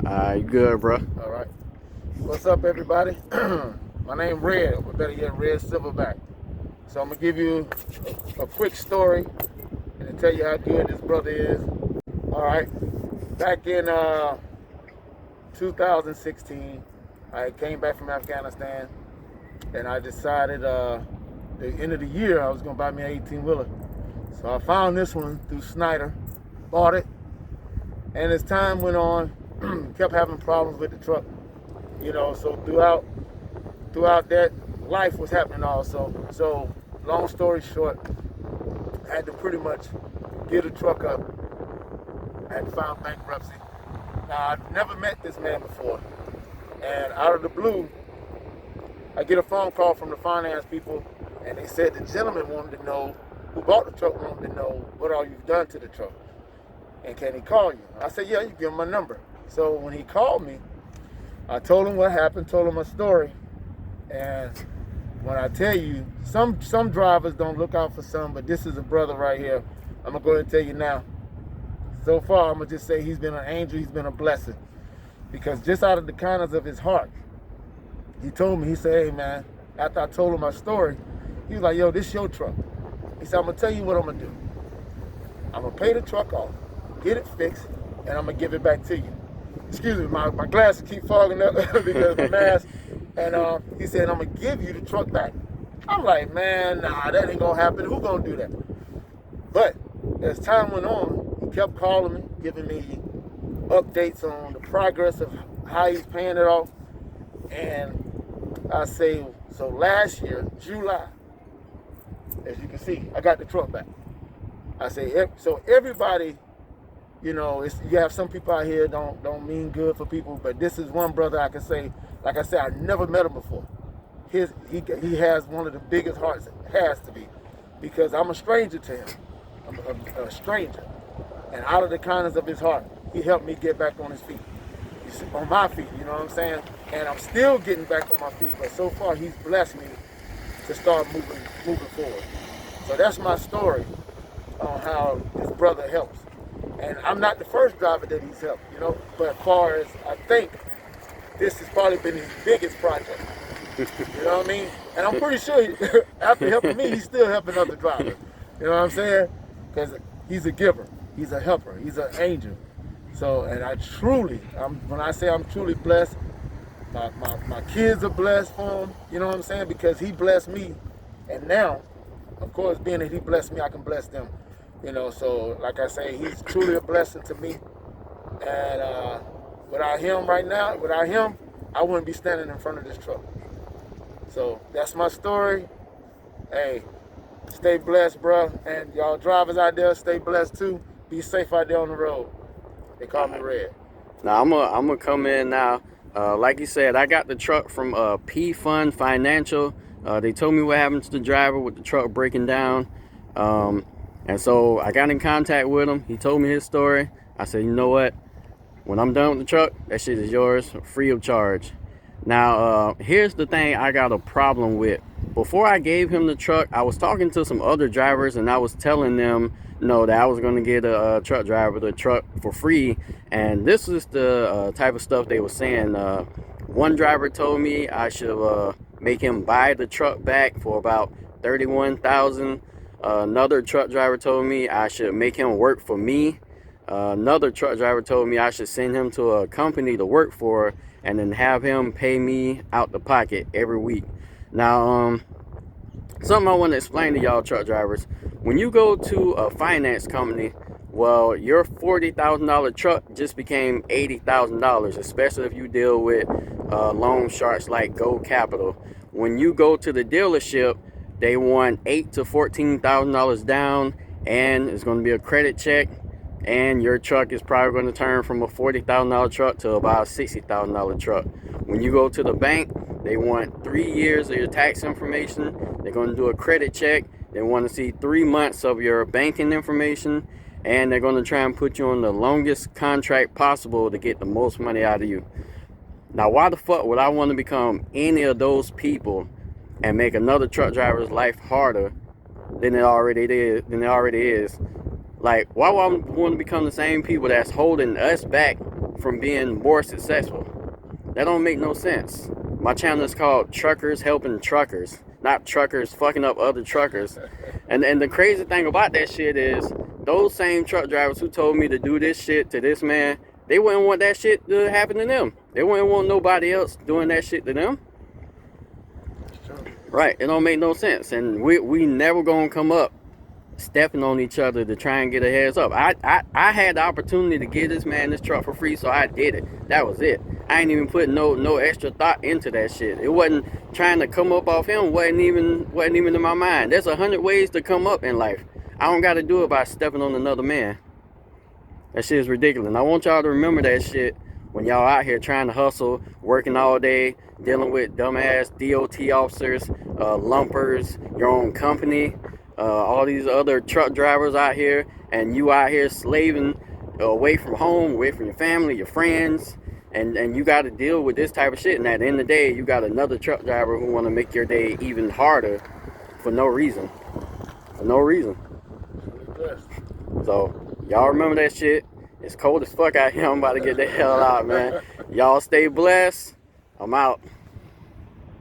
You good, bro? All right. What's up, everybody? My name Red, or better yet, Red Silverback. So I'm gonna give you a quick story and to tell you how good this brother is. All right. Back in 2016, I came back from Afghanistan, and I decided the end of the year I was gonna buy me an 18-wheeler. So I found this one through Snyder, bought it, and as time went on, kept having problems with the truck. So throughout that, life was happening also. So long story short, I had to pretty much give the truck up. I had to file bankruptcy. Now, I've never met this man before, and out of the blue, I get a phone call from the finance people, and they said the gentleman wanted to know, who bought the truck, wanted to know what all you've done to the truck, and can he call you? I said, yeah, you give him my number. So when he called me, I told him what happened, told him my story, and when I tell you, some drivers don't look out for some, but this is a brother right here. I'm gonna go ahead and tell you now. So far, I'm gonna just say he's been an angel, he's been a blessing, because just out of the kindness of his heart, he told me, he said, hey man, after I told him my story, he was like, yo, this your truck. He said, I'm gonna tell you what I'm gonna do. I'm gonna pay the truck off, get it fixed, and I'm gonna give it back to you. Excuse me, my glasses keep fogging up because of my mask. And he said, I'm gonna give you the truck back. I'm like, man, nah, that ain't gonna happen. Who gonna do that? But as time went on, he kept calling me, giving me updates on the progress of how he's paying it off. And I say, so last year, July, as you can see, I got the truck back. I say, so everybody, you have some people out here don't mean good for people, but this is one brother I can say, like I said, I never met him before. He has one of the biggest hearts, it has to be, because I'm a stranger to him. I'm a stranger. And out of the kindness of his heart, he helped me get back on his feet. On my feet, you know what I'm saying? And I'm still getting back on my feet, but so far he's blessed me to start moving forward. So that's my story on how this brother helps. And I'm not the first driver that he's helped, but as far as I think, this has probably been his biggest project. You know what I mean? And I'm pretty sure after helping me, he's still helping other drivers. You know what I'm saying? Because he's a giver, he's a helper, he's an angel. So, and when I say I'm truly blessed, my kids are blessed for him, you know what I'm saying? Because he blessed me. And now, of course, being that he blessed me, I can bless them. So like I say, he's truly a blessing to me. And without him, I wouldn't be standing in front of this truck. So that's my story. Hey, stay blessed, bro. And y'all drivers out there, stay blessed too. Be safe out there on the road. They call me Red. Now I'm gonna come in now. Like you said, I got the truck from P Fund Financial. They told me what happened to the driver with the truck breaking down. And so I got in contact with him. He told me his story. I said, you know what? When I'm done with the truck, that shit is yours, free of charge. Now, here's the thing I got a problem with. Before I gave him the truck, I was talking to some other drivers, and I was telling them, that I was going to get a truck driver the truck for free. And this is the type of stuff they were saying. One driver told me I should make him buy the truck back for about $31,000. Another truck driver told me I should make him work for me. Another truck driver told me I should send him to a company to work for and then have him pay me out the pocket every week. Now, something I want to explain to y'all truck drivers. When you go to a finance company, well, your $40,000 truck just became $80,000, especially if you deal with loan sharks like Go Capital. When you go to the dealership, they want $8,000 to $14,000 down, and it's going to be a credit check, and your truck is probably going to turn from a $40,000 truck to about a $60,000 truck. When you go to the bank, they want 3 years of your tax information. They're going to do a credit check. They want to see 3 months of your banking information, and they're going to try and put you on the longest contract possible to get the most money out of you. Now, why the fuck would I want to become any of those people and make another truck driver's life harder than it already is? Like, why would I want to become the same people that's holding us back from being more successful. That don't make no sense. My channel is called Truckers Helping Truckers, not truckers fucking up other truckers. And the crazy thing about that shit is those same truck drivers who told me to do this shit to this man, they wouldn't want that shit to happen to them. They wouldn't want nobody else doing that shit to them. Right, it don't make no sense. And we never gonna come up stepping on each other to try and get a heads up. I had the opportunity to give this man this truck for free, so I did it. That was it. I ain't even put no extra thought into that shit. It wasn't trying to come up off him. wasn't even in my mind. There's 100 ways to come up in life. I don't got to do it by stepping on another man. That shit is ridiculous. And I want y'all to remember that shit when y'all out here trying to hustle, working all day, dealing with dumbass DOT officers, lumpers, your own company, all these other truck drivers out here, and you out here slaving away from home, away from your family, your friends, and you got to deal with this type of shit. And at the end of the day, you got another truck driver who want to make your day even harder for no reason. For no reason. So y'all remember that shit. It's cold as fuck out here. I'm about to get the hell out, man. Y'all stay blessed. I'm out.